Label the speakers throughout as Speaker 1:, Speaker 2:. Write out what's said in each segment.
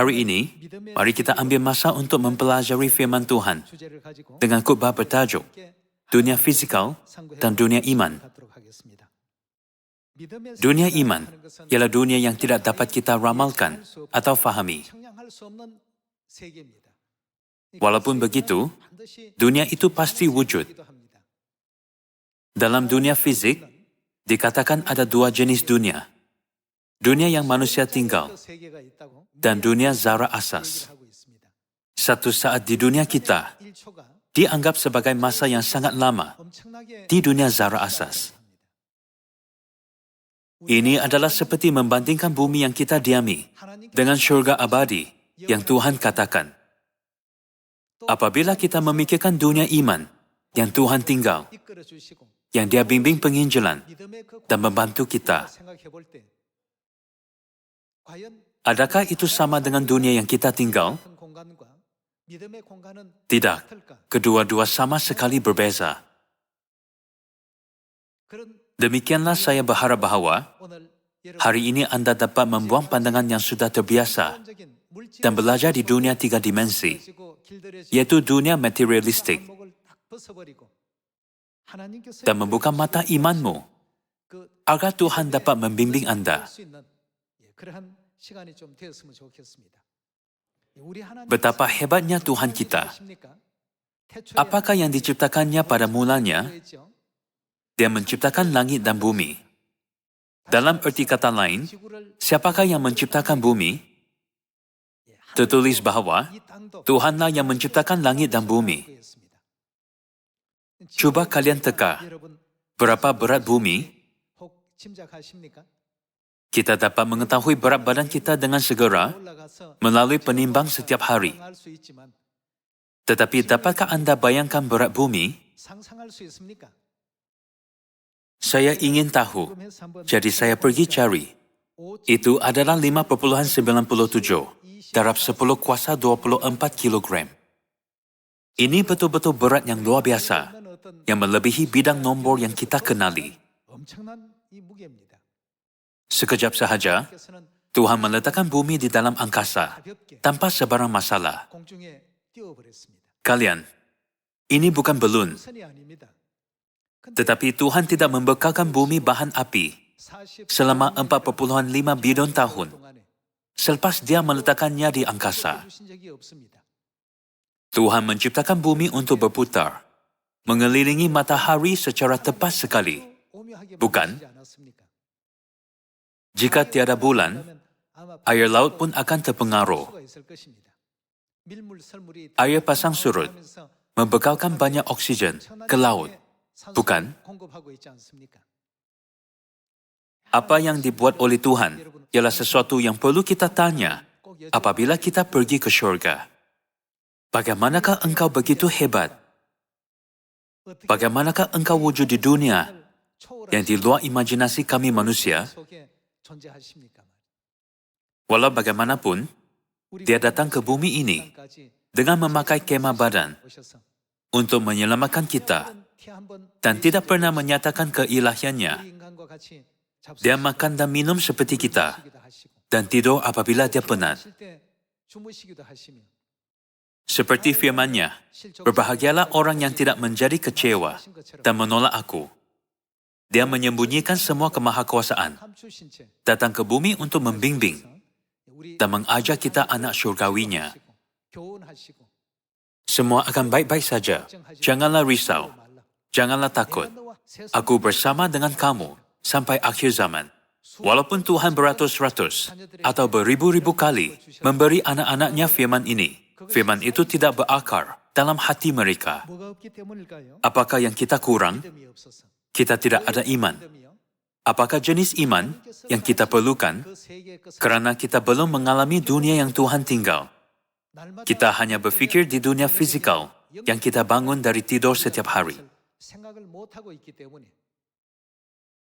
Speaker 1: Hari ini, mari kita ambil masa untuk mempelajari firman Tuhan dengan khotbah bertajuk Dunia Fisikal dan Dunia Iman. Dunia iman ialah dunia yang tidak dapat kita ramalkan atau fahami. Walaupun begitu, dunia itu pasti wujud. Dalam dunia fisik, dikatakan ada dua jenis dunia. Dunia yang manusia tinggal dan dunia zara asas. Satu saat di dunia kita, dianggap sebagai masa yang sangat lama di dunia zara asas. Ini adalah seperti membandingkan bumi yang kita diami dengan syurga abadi yang Tuhan katakan. Apabila kita memikirkan dunia iman yang Tuhan tinggal, yang Dia bimbing penginjilan dan membantu kita, adakah itu sama dengan dunia yang kita tinggal? Tidak, kedua-dua sama sekali berbeza. Demikianlah saya berharap bahwa hari ini Anda dapat membuang pandangan yang sudah terbiasa dan belajar di dunia 3 dimensi, yaitu dunia materialistik, dan membuka mata imanmu agar Tuhan dapat membimbing Anda. Betapa hebatnya Tuhan kita. Apakah yang diciptakannya pada mulanya? Dia menciptakan langit dan bumi. Dalam erti kata lain, siapakah yang menciptakan bumi? Tertulis bahwa Tuhanlah yang menciptakan langit dan bumi. Cuba kalian teka, berapa berat bumi? Kita dapat mengetahui berat badan kita dengan segera melalui penimbang setiap hari. Tetapi dapatkah Anda bayangkan berat bumi? Saya ingin tahu, jadi saya pergi cari. Itu adalah 5,97 darab 10 kuasa 24 kilogram. Ini betul-betul berat yang luar biasa, yang melebihi bidang nombor yang kita kenali. Sekejap sahaja, Tuhan meletakkan bumi di dalam angkasa, tanpa sebarang masalah. Kalian, ini bukan belun. Tetapi Tuhan tidak membekalkan bumi bahan api selama 4,5 bilion tahun selepas Dia meletakkannya di angkasa. Tuhan menciptakan bumi untuk berputar, mengelilingi matahari secara tepat sekali. Bukan? Jika tiada bulan, air laut pun akan terpengaruh. Air pasang surut membekalkan banyak oksigen ke laut. Bukan? Apa yang dibuat oleh Tuhan ialah sesuatu yang perlu kita tanya apabila kita pergi ke syurga. Bagaimanakah engkau begitu hebat? Bagaimanakah engkau wujud di dunia yang di luar imajinasi kami manusia? Walau bagaimanapun, Dia datang ke bumi ini dengan memakai kemah badan untuk menyelamatkan kita dan tidak pernah menyatakan keilahiannya. Dia makan dan minum seperti kita dan tidur apabila Dia penat. Seperti firman-Nya, berbahagialah orang yang tidak menjadi kecewa dan menolak Aku. Dia menyembunyikan semua kemahakuasaan, datang ke bumi untuk membimbing dan mengajar kita anak syurgawinya. Semua akan baik-baik saja. Janganlah risau. Janganlah takut. Aku bersama dengan kamu sampai akhir zaman. Walaupun Tuhan beratus-ratus atau beribu-ribu kali memberi anak-anaknya firman ini, firman itu tidak berakar dalam hati mereka. Apakah yang kita kurang? Kita tidak ada iman. Apakah jenis iman yang kita perlukan? Kerana kita belum mengalami dunia yang Tuhan tinggal. Kita hanya berfikir di dunia fisikal yang kita bangun dari tidur setiap hari.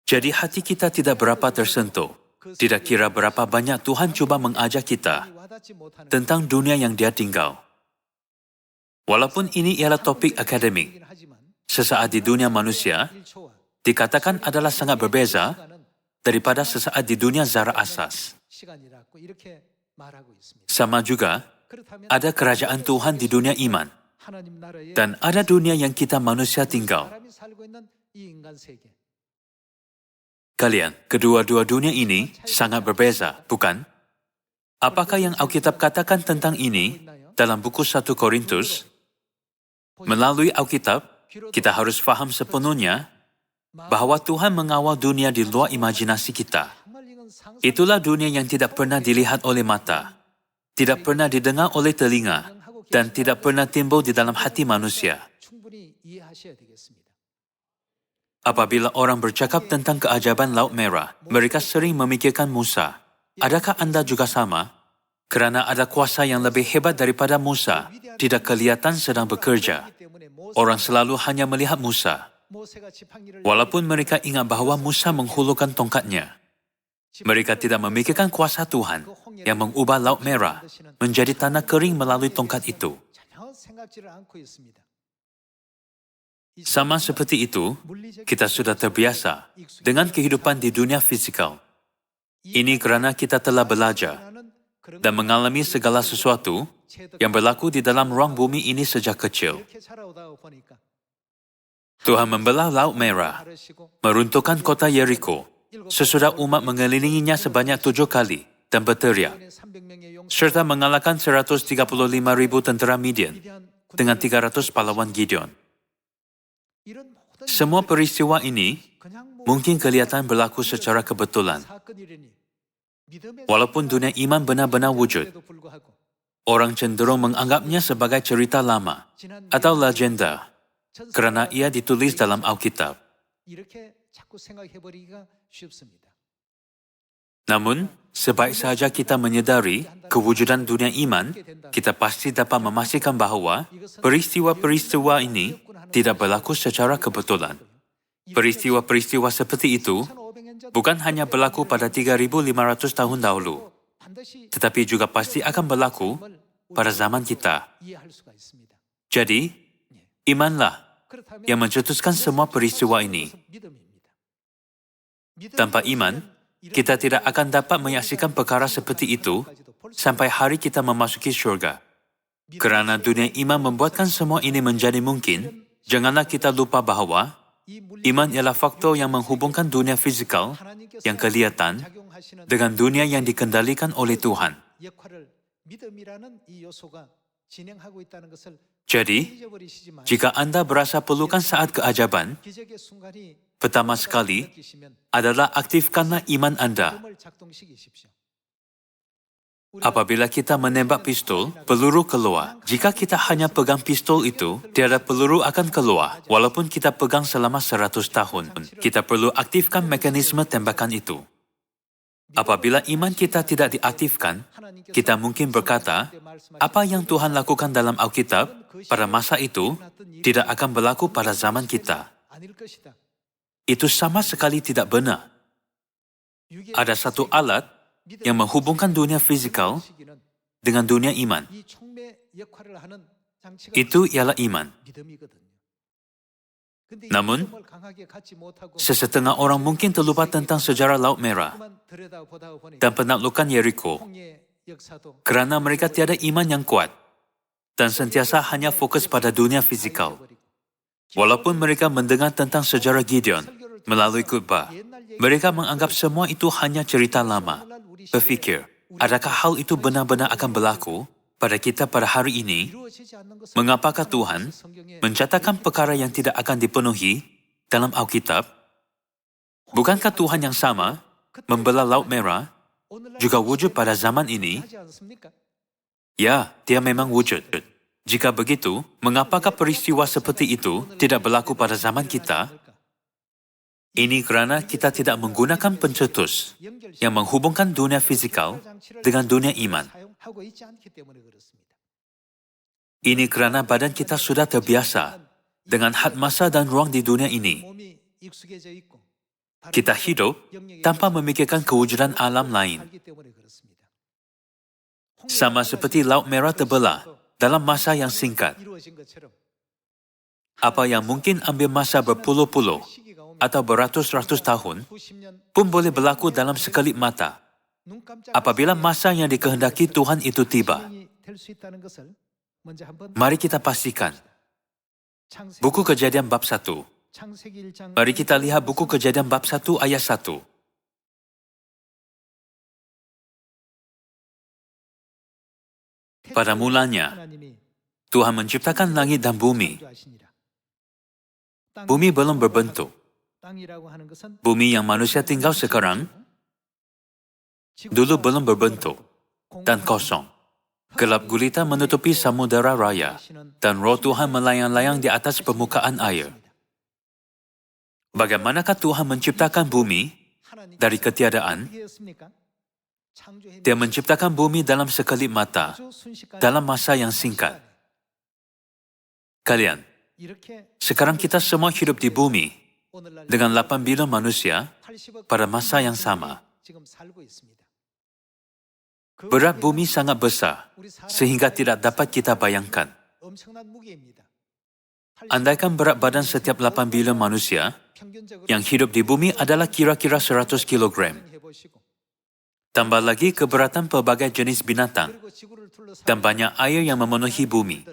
Speaker 1: Jadi hati kita tidak berapa tersentuh. Tidak kira berapa banyak Tuhan cuba mengajak kita tentang dunia yang Dia tinggal. Walaupun ini ialah topik akademik, sesaat di dunia manusia dikatakan adalah sangat berbeza daripada sesaat di dunia zara asas. Sama juga, ada kerajaan Tuhan di dunia iman, dan ada dunia yang kita manusia tinggal. Kalian, kedua-dua dunia ini sangat berbeza, bukan? Apakah yang Alkitab katakan tentang ini dalam buku 1 Korintus? Melalui Alkitab, kita harus faham sepenuhnya bahwa Tuhan mengawal dunia di luar imajinasi kita. Itulah dunia yang tidak pernah dilihat oleh mata, tidak pernah didengar oleh telinga, dan tidak pernah timbul di dalam hati manusia. Apabila orang bercakap tentang keajaiban Laut Merah, mereka sering memikirkan Musa. Adakah Anda juga sama? Kerana ada kuasa yang lebih hebat daripada Musa, tidak kelihatan sedang bekerja. Orang selalu hanya melihat Musa. Walaupun mereka ingat bahawa Musa menghulurkan tongkatnya, mereka tidak memikirkan kuasa Tuhan yang mengubah Laut Merah menjadi tanah kering melalui tongkat itu. Sama seperti itu, kita sudah terbiasa dengan kehidupan di dunia fisikal. Ini kerana kita telah belajar dan mengalami segala sesuatu yang berlaku di dalam ruang bumi ini sejak kecil. Tuhan membelah Laut Merah, meruntuhkan kota Yeriko, sesudah umat mengelilinginya sebanyak 7 kali dan berteriak, serta mengalahkan 135,000 tentera Midian dengan 300 pahlawan Gideon. Semua peristiwa ini mungkin kelihatan berlaku secara kebetulan. Walaupun dunia iman benar-benar wujud, orang cenderung menganggapnya sebagai cerita lama atau legenda kerana ia ditulis dalam Alkitab. Namun, sebaik sahaja kita menyedari kewujudan dunia iman, kita pasti dapat memastikan bahawa peristiwa-peristiwa ini tidak berlaku secara kebetulan. Peristiwa-peristiwa seperti itu bukan hanya berlaku pada 3,500 tahun dahulu, tetapi juga pasti akan berlaku pada zaman kita. Jadi, imanlah yang mencetuskan semua peristiwa ini. Tanpa iman, kita tidak akan dapat menyaksikan perkara seperti itu sampai hari kita memasuki syurga. Kerana dunia iman membuatkan semua ini menjadi mungkin, janganlah kita lupa bahawa iman ialah faktor yang menghubungkan dunia fizikal yang kelihatan dengan dunia yang dikendalikan oleh Tuhan. Jadi, jika Anda berasa perlukan saat keajaiban, pertama sekali adalah aktifkanlah iman Anda. Apabila kita menembak pistol, peluru keluar. Jika kita hanya pegang pistol itu, tiada peluru akan keluar. Walaupun kita pegang selama 100 tahun, kita perlu aktifkan mekanisme tembakan itu. Apabila iman kita tidak diaktifkan, kita mungkin berkata, apa yang Tuhan lakukan dalam Alkitab pada masa itu tidak akan berlaku pada zaman kita. Itu sama sekali tidak benar. Ada satu alat yang menghubungkan dunia fizikal dengan dunia iman. Itu ialah iman. Namun, sesetengah orang mungkin terlupa tentang sejarah Laut Merah dan penaklukan Yeriko kerana mereka tiada iman yang kuat dan sentiasa hanya fokus pada dunia fizikal. Walaupun mereka mendengar tentang sejarah Gideon melalui khutbah, mereka menganggap semua itu hanya cerita lama. Berfikir, adakah hal itu benar-benar akan berlaku pada kita pada hari ini? Mengapakah Tuhan mencatatkan perkara yang tidak akan dipenuhi dalam Alkitab? Bukankah Tuhan yang sama membelah Laut Merah juga wujud pada zaman ini? Ya, dia memang wujud. Jika begitu, mengapakah peristiwa seperti itu tidak berlaku pada zaman kita? Ini kerana kita tidak menggunakan pencetus yang menghubungkan dunia fizikal dengan dunia iman. Ini kerana badan kita sudah terbiasa dengan had masa dan ruang di dunia ini. Kita hidup tanpa memikirkan kewujudan alam lain. Sama seperti Laut Merah terbelah dalam masa yang singkat. Apa yang mungkin ambil masa berpuluh-puluh atau beratus-ratus tahun pun boleh berlaku dalam sekelip mata. Apabila masa yang dikehendaki Tuhan itu tiba, mari kita pastikan. Buku Kejadian bab 1. Mari kita lihat buku Kejadian bab 1 ayat 1. Pada mulanya, Tuhan menciptakan langit dan bumi. Bumi belum berbentuk. Bumi yang manusia tinggal sekarang, dulu belum berbentuk dan kosong. Gelap gulita menutupi samudera raya, dan roh Tuhan melayang-layang di atas permukaan air. Bagaimanakah Tuhan menciptakan bumi dari ketiadaan? Dia menciptakan bumi dalam sekelip mata, dalam masa yang singkat. Kalian, sekarang kita semua hidup di bumi dengan 8 bilion manusia pada masa yang sama. Berat bumi sangat besar, sehingga tidak dapat kita bayangkan. Andaikan berat badan setiap 8 bilion manusia yang hidup di bumi adalah kira-kira 100 kilogram. Tambah lagi keberatan pelbagai jenis binatang dan banyak air yang memenuhi bumi.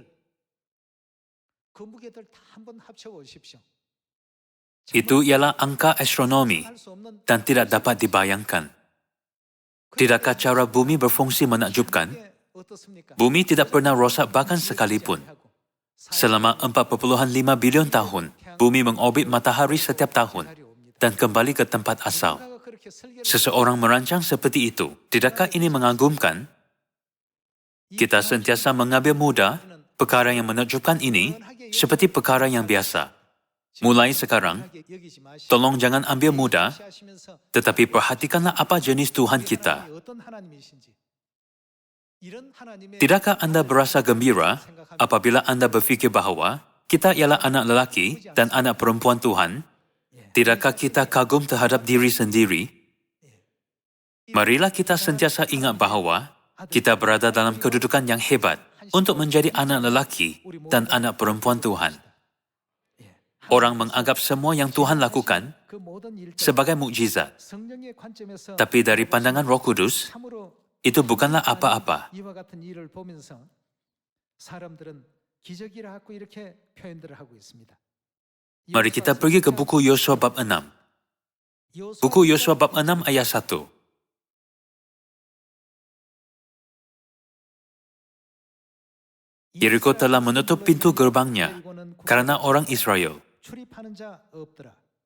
Speaker 1: Itu ialah angka astronomi dan tidak dapat dibayangkan. Tidakkah cara bumi berfungsi menakjubkan? Bumi tidak pernah rosak bahkan sekalipun. Selama 4,5 bilion tahun, bumi mengorbit matahari setiap tahun dan kembali ke tempat asal. Seseorang merancang seperti itu. Tidakkah ini mengagumkan? Kita sentiasa mengambil mudah perkara yang menakjubkan ini seperti perkara yang biasa. Mulai sekarang, tolong jangan ambil mudah, tetapi perhatikanlah apa jenis Tuhan kita. Tidakkah Anda berasa gembira apabila Anda berfikir bahawa kita ialah anak lelaki dan anak perempuan Tuhan? Tidakkah kita kagum terhadap diri sendiri? Marilah kita sentiasa ingat bahawa kita berada dalam kedudukan yang hebat untuk menjadi anak lelaki dan anak perempuan Tuhan. Orang menganggap semua yang Tuhan lakukan sebagai mukjizat. Tapi dari pandangan Roh Kudus, itu bukanlah apa-apa. Mari kita pergi ke buku Yosua bab 6. Buku Yosua bab 6 ayat 1. Yeriko telah menutup pintu gerbangnya karena orang Israel.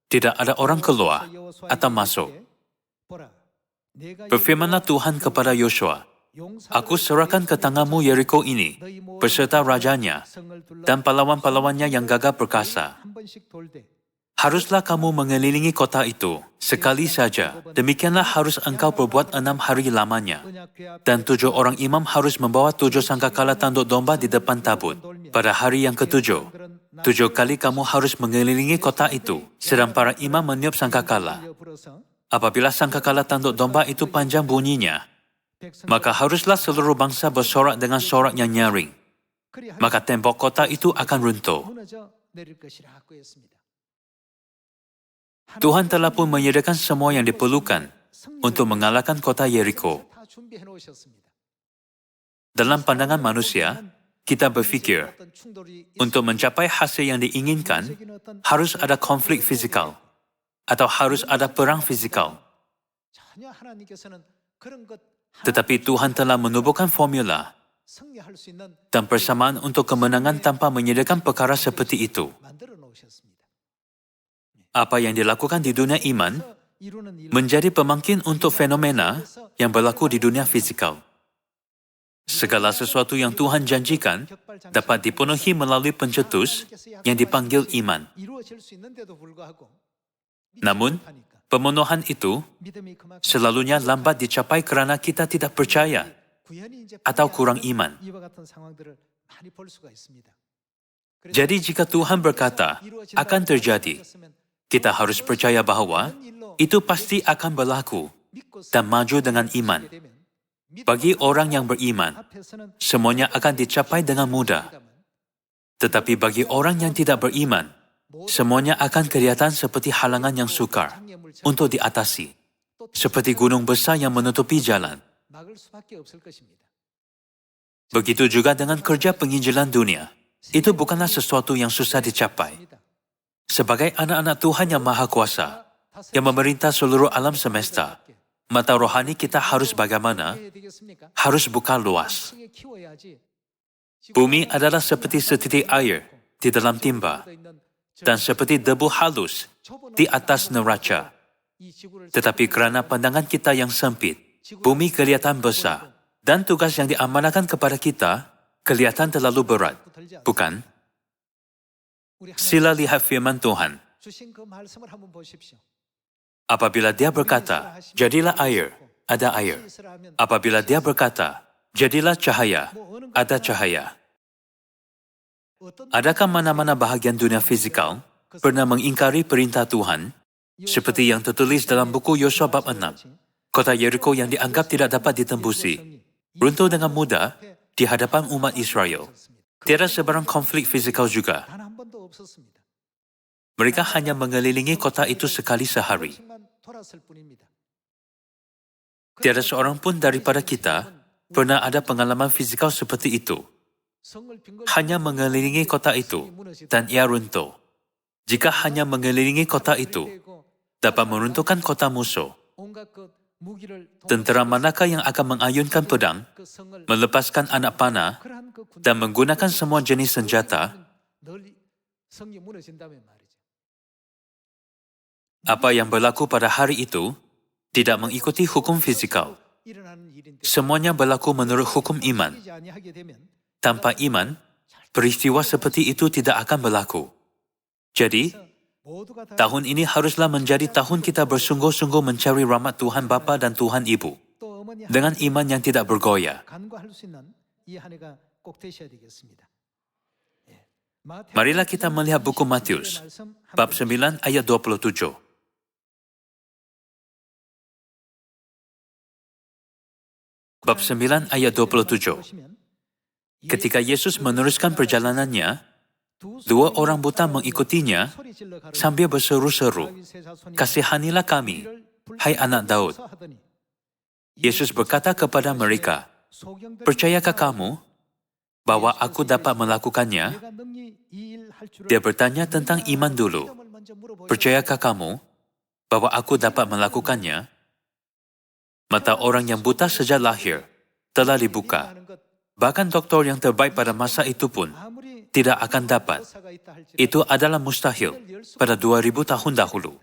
Speaker 1: Tidak ada orang keluar atau masuk. Berfirmanlah Tuhan kepada Yosua, Aku serahkan ke tanganmu Yeriko ini, beserta rajanya, dan pahlawan-pahlawannya yang gagah perkasa. Haruslah kamu mengelilingi kota itu sekali saja. Demikianlah harus engkau perbuat 6 hari lamanya. Dan 7 orang imam harus membawa 7 sangkakala tanduk domba di depan tabut. Pada hari yang ke-7, 7 kali kamu harus mengelilingi kota itu, sedang para imam meniup sangkakala. Apabila sangkakala tanduk domba itu panjang bunyinya, maka haruslah seluruh bangsa bersorak dengan sorak yang nyaring. Maka tembok kota itu akan runtuh. Tuhan telah pun menyediakan semua yang diperlukan untuk mengalahkan kota Yeriko. Dalam pandangan manusia, kita berfikir, untuk mencapai hasil yang diinginkan, harus ada konflik fisikal, atau harus ada perang fisikal. Tetapi Tuhan telah menubuhkan formula dan persamaan untuk kemenangan tanpa menyediakan perkara seperti itu. Apa yang dilakukan di dunia iman menjadi pemangkin untuk fenomena yang berlaku di dunia fisikal. Segala sesuatu yang Tuhan janjikan dapat dipenuhi melalui pencetus yang dipanggil iman. Namun, pemenuhan itu selalunya lambat dicapai kerana kita tidak percaya atau kurang iman. Jadi jika Tuhan berkata akan terjadi, kita harus percaya bahawa itu pasti akan berlaku dan maju dengan iman. Bagi orang yang beriman, semuanya akan dicapai dengan mudah. Tetapi bagi orang yang tidak beriman, semuanya akan kelihatan seperti halangan yang sukar untuk diatasi. seperti gunung besar yang menutupi jalan. Begitu juga dengan kerja penginjilan dunia. Itu bukanlah sesuatu yang susah dicapai. Sebagai anak-anak Tuhan yang Maha Kuasa, yang memerintah seluruh alam semesta, mata rohani kita harus bagaimana? Harus buka luas. Bumi adalah seperti setitik air di dalam timba, dan seperti debu halus di atas neraca. Tetapi kerana pandangan kita yang sempit, bumi kelihatan besar, dan tugas yang diamanahkan kepada kita kelihatan terlalu berat, bukan? Sila lihat firman Tuhan. Apabila dia berkata, jadilah air, ada air. Apabila dia berkata, jadilah cahaya, ada cahaya. Adakah mana-mana bahagian dunia fizikal pernah mengingkari perintah Tuhan, seperti yang tertulis dalam buku Yosua bab 6, kota Yeriko yang dianggap tidak dapat ditembusi, runtuh dengan mudah di hadapan umat Israel. Tiada sebarang konflik fizikal juga. Mereka hanya mengelilingi kota itu sekali sehari. Tiada seorang pun daripada kita pernah ada pengalaman fizikal seperti itu. Hanya mengelilingi kota itu, dan ia runtuh. Jika hanya mengelilingi kota itu, dapat meruntuhkan kota musuh. Tentera manakah yang akan mengayunkan pedang, melepaskan anak panah, dan menggunakan semua jenis senjata? Apa yang berlaku pada hari itu tidak mengikuti hukum fizikal. Semuanya berlaku menurut hukum iman. Tanpa iman, peristiwa seperti itu tidak akan berlaku. Jadi, tahun ini haruslah menjadi tahun kita bersungguh-sungguh mencari rahmat Tuhan Bapa dan Tuhan Ibu, dengan iman yang tidak bergoyah. Marilah kita melihat buku Matius, bab 9 ayat 27. Bab 9 ayat 27. Ketika Yesus meneruskan perjalanannya, dua orang buta mengikutinya sambil berseru-seru, "Kasihanilah kami, hai anak Daud." Yesus berkata kepada mereka, "Percayakah kamu bahwa aku dapat melakukannya?" Dia bertanya tentang iman dulu. "Percayakah kamu bahwa aku dapat melakukannya?" Mata orang yang buta sejak lahir telah dibuka. Bahkan doktor yang terbaik pada masa itu pun tidak akan dapat. Itu adalah mustahil pada 2000 tahun dahulu.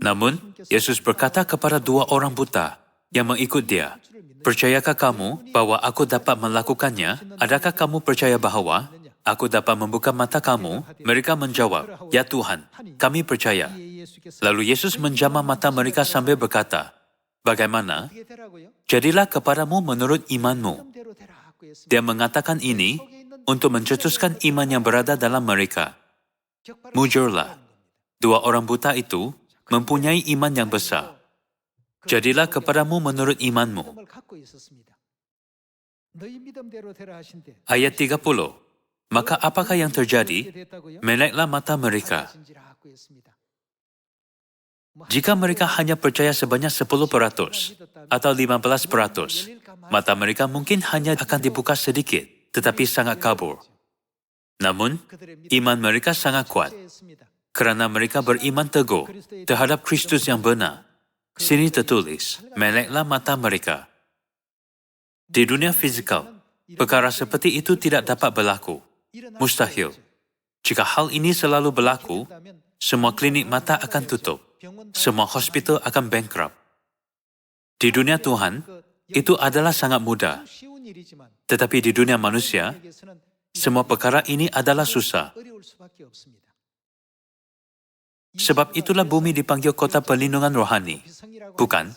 Speaker 1: Namun, Yesus berkata kepada dua orang buta yang mengikut dia, "Percayakah kamu bahwa aku dapat melakukannya? Adakah kamu percaya bahwa aku dapat membuka mata kamu?" Mereka menjawab, "Ya Tuhan, kami percaya." Lalu Yesus menjamah mata mereka sambil berkata, "Bagaimana? Jadilah kepadamu menurut imanmu." Dia mengatakan ini untuk mencetuskan iman yang berada dalam mereka. Mujurlah. Dua orang buta itu mempunyai iman yang besar. Jadilah kepadamu menurut imanmu. Ayat 30. Maka apakah yang terjadi? Meleklah mata mereka. Jika mereka hanya percaya sebanyak 10% atau 15%, mata mereka mungkin hanya akan dibuka sedikit, tetapi sangat kabur. Namun, iman mereka sangat kuat, kerana mereka beriman teguh terhadap Kristus yang benar. Sini tertulis, meleklah mata mereka. Di dunia fizikal, perkara seperti itu tidak dapat berlaku. Mustahil. Jika hal ini selalu berlaku, semua klinik mata akan tutup. Semua hospital akan bankrupt. Di dunia Tuhan, itu adalah sangat mudah. Tetapi di dunia manusia, semua perkara ini adalah susah. Sebab itulah bumi dipanggil kota perlindungan rohani. Bukan?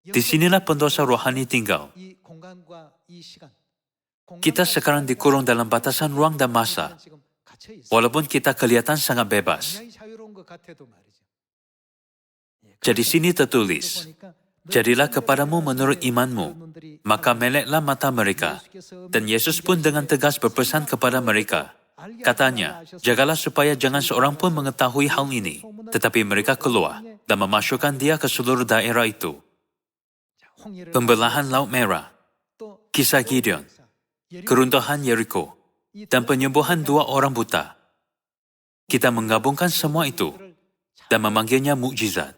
Speaker 1: Di sinilah pendosa rohani tinggal. Kita sekarang dikurung dalam batasan ruang dan masa, walaupun kita kelihatan sangat bebas. Jadi sini tertulis, jadilah kepadamu menurut imanmu, maka meleklah mata mereka. Dan Yesus pun dengan tegas berpesan kepada mereka. Katanya, jagalah supaya jangan seorang pun mengetahui hal ini. Tetapi mereka keluar dan memasukkan dia ke seluruh daerah itu. Pembelahan Laut Merah, kisah Gideon, keruntuhan Yeriko, dan penyembuhan 2 orang buta. Kita menggabungkan semua itu dan memanggilnya mukjizat.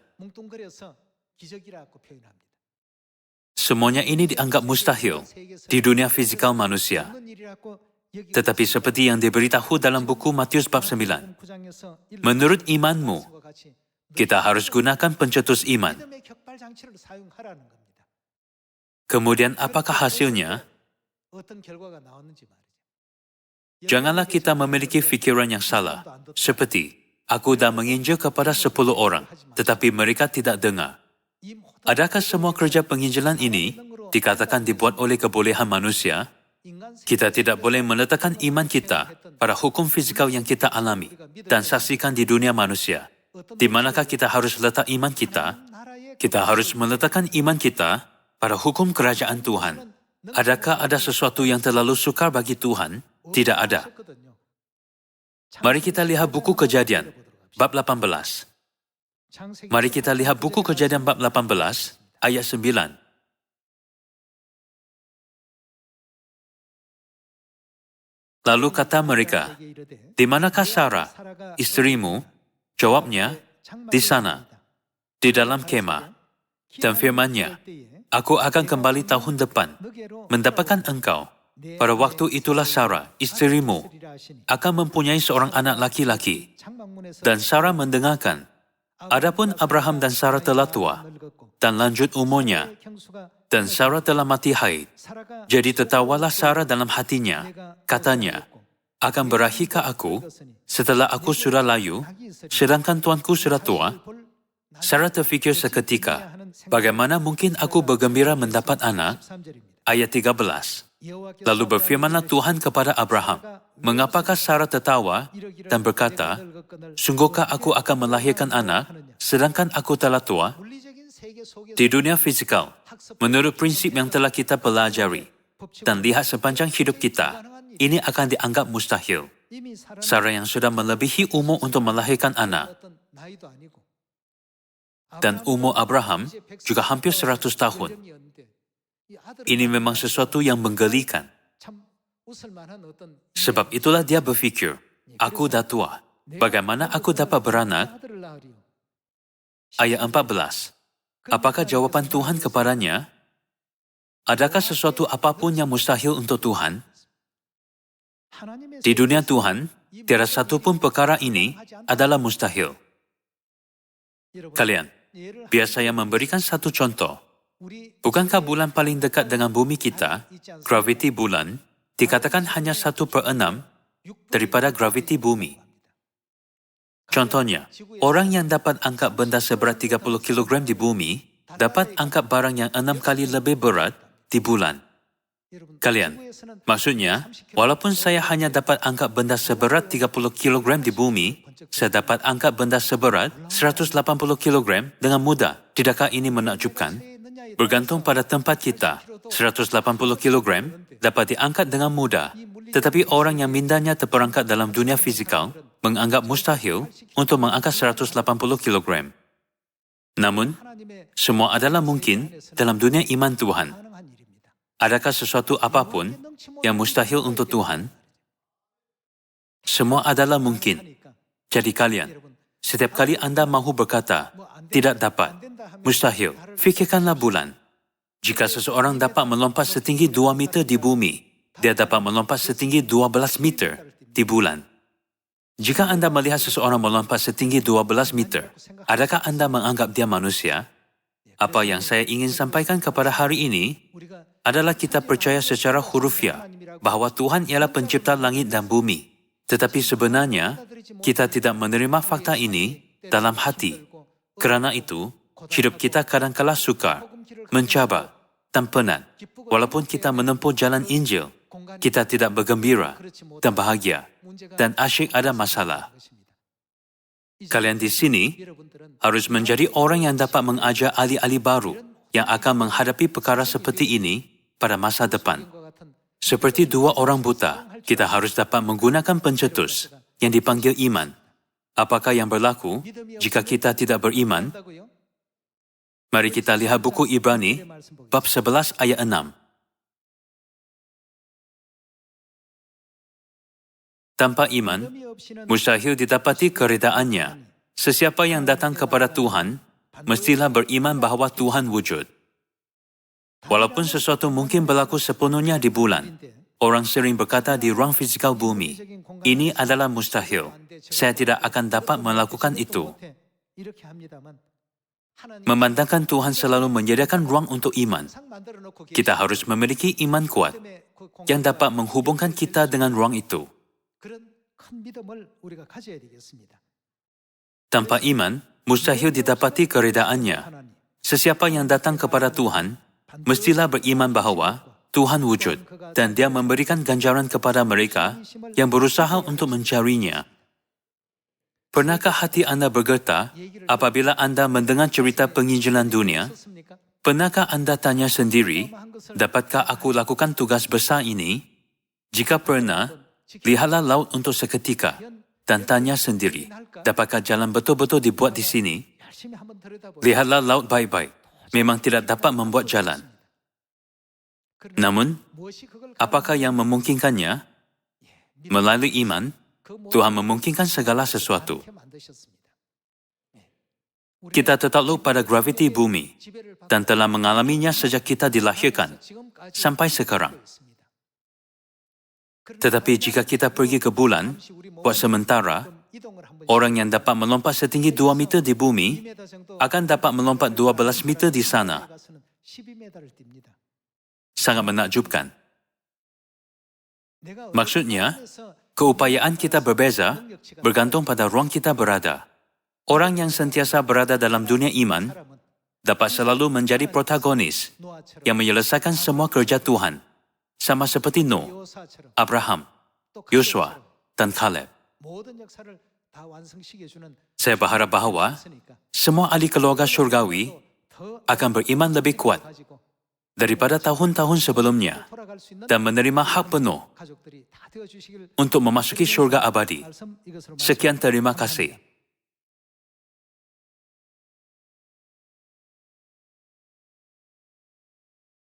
Speaker 1: Semuanya ini dianggap mustahil di dunia fisikal manusia. Tetapi seperti yang diberitahu dalam buku Matius bab 9, menurut imanmu, kita harus gunakan pencetus iman. Kemudian apakah hasilnya? Janganlah kita memiliki fikiran yang salah, seperti, aku dah menginjil kepada 10 orang, tetapi mereka tidak dengar. Adakah semua kerja penginjilan ini dikatakan dibuat oleh kebolehan manusia? Kita tidak boleh meletakkan iman kita pada hukum fisikal yang kita alami dan saksikan di dunia manusia. Di manakah kita harus letak iman kita? Kita harus meletakkan iman kita pada hukum kerajaan Tuhan. Adakah ada sesuatu yang terlalu sukar bagi Tuhan? Tidak ada. Mari kita lihat buku Kejadian, bab 18. Mari kita lihat buku Kejadian bab 18, ayat 9. Lalu kata mereka, di manakah Sarah, istrimu? Jawabnya, di sana, di dalam kemah. Dan firman-Nya, aku akan kembali tahun depan, mendapatkan engkau. Pada waktu itulah Sarah, istrimu, akan mempunyai seorang anak laki-laki. Dan Sarah mendengarkan. Adapun Abraham dan Sarah telah tua, dan lanjut umurnya, dan Sarah telah mati haid. Jadi tertawalah Sarah dalam hatinya, katanya, akan berakhirkah aku setelah aku sudah layu, sedangkan tuanku sudah tua? Sarah terfikir seketika, bagaimana mungkin aku bergembira mendapat anak? Ayat 13. Lalu berfirmanlah Tuhan kepada Abraham, mengapakah Sarah tertawa dan berkata, sungguhkah aku akan melahirkan anak, sedangkan aku telah tua? Di dunia fisikal, menurut prinsip yang telah kita pelajari, dan lihat sepanjang hidup kita, ini akan dianggap mustahil. Sarah yang sudah melebihi umur untuk melahirkan anak, dan umur Abraham juga hampir 100 tahun. Ini memang sesuatu yang menggelikan. Sebab itulah dia berfikir, aku dah tua, bagaimana aku dapat beranak? Ayat 14. Apakah jawaban Tuhan kepadanya? Adakah sesuatu apapun yang mustahil untuk Tuhan? Di dunia Tuhan, tiada satu pun perkara ini adalah mustahil. Kalian, biar saya memberikan satu contoh. Bukankah bulan paling dekat dengan bumi kita, graviti bulan, dikatakan hanya 1/6 daripada graviti bumi? Contohnya, orang yang dapat angkat benda seberat 30 kg di bumi, dapat angkat barang yang 6 kali lebih berat di bulan. Kalian, maksudnya, walaupun saya hanya dapat angkat benda seberat 30 kg di bumi, saya dapat angkat benda seberat 180 kg dengan mudah. Tidakkah ini menakjubkan? Bergantung pada tempat kita, 180 kg dapat diangkat dengan mudah. Tetapi orang yang mindanya terperangkap dalam dunia fisikal menganggap mustahil untuk mengangkat 180 kg. Namun, semua adalah mungkin dalam dunia iman Tuhan. Adakah sesuatu apapun yang mustahil untuk Tuhan? Semua adalah mungkin. Jadi kalian, setiap kali Anda mahu berkata, tidak dapat, mustahil, fikirkanlah bulan. Jika seseorang dapat melompat setinggi 2 meter di bumi, dia dapat melompat setinggi 12 meter di bulan. Jika Anda melihat seseorang melompat setinggi 12 meter, adakah Anda menganggap dia manusia? Apa yang saya ingin sampaikan kepada hari ini adalah kita percaya secara hurufiah bahawa Tuhan ialah pencipta langit dan bumi. Tetapi sebenarnya, kita tidak menerima fakta ini dalam hati. Kerana itu, hidup kita kadang-kala sukar, mencabar, dan penat. Walaupun kita menempuh jalan Injil, kita tidak bergembira dan bahagia, dan asyik ada masalah. Kalian di sini harus menjadi orang yang dapat mengajar ahli-ahli baru yang akan menghadapi perkara seperti ini pada masa depan. Seperti 2 orang buta, kita harus dapat menggunakan pencetus yang dipanggil iman Apakah yang berlaku jika kita tidak beriman? Mari kita lihat buku Ibrani, bab 11 ayat 6. Tanpa iman, mustahil didapati keredaannya. Sesiapa yang datang kepada Tuhan, mestilah beriman bahawa Tuhan wujud. Walaupun sesuatu mungkin berlaku sepenuhnya di bulan, orang sering berkata di ruang fizikal bumi, ini adalah mustahil. Saya tidak akan dapat melakukan itu. Memandangkan Tuhan selalu menyediakan ruang untuk iman. Kita harus memiliki iman kuat yang dapat menghubungkan kita dengan ruang itu. Tanpa iman, mustahil didapati keredaannya. Sesiapa yang datang kepada Tuhan, mestilah beriman bahawa Tuhan wujud dan Dia memberikan ganjaran kepada mereka yang berusaha untuk mencarinya. Pernahkah hati Anda bergetar apabila Anda mendengar cerita penginjilan dunia? Pernahkah Anda tanya sendiri, dapatkah aku lakukan tugas besar ini? Jika pernah, lihatlah laut untuk seketika dan tanya sendiri, dapatkah jalan betul-betul dibuat di sini? Lihatlah laut baik-baik, memang tidak dapat membuat jalan. Namun, apakah yang memungkinkannya? Melalui iman, Tuhan memungkinkan segala sesuatu. Kita tertakluk pada graviti bumi dan telah mengalaminya sejak kita dilahirkan sampai sekarang. Tetapi jika kita pergi ke bulan, buat sementara, orang yang dapat melompat setinggi 2 meter di bumi akan dapat melompat 12 meter di sana. Sangat menakjubkan. Maksudnya, keupayaan kita berbeza bergantung pada ruang kita berada. Orang yang sentiasa berada dalam dunia iman dapat selalu menjadi protagonis yang menyelesaikan semua kerja Tuhan, sama seperti Nuh, Abraham, Yosua, dan Caleb. Saya berharap bahawa semua ahli keluarga syurgawi akan beriman lebih kuat daripada tahun-tahun sebelumnya dan menerima hak penuh untuk memasuki syurga abadi. Sekian, terima kasih.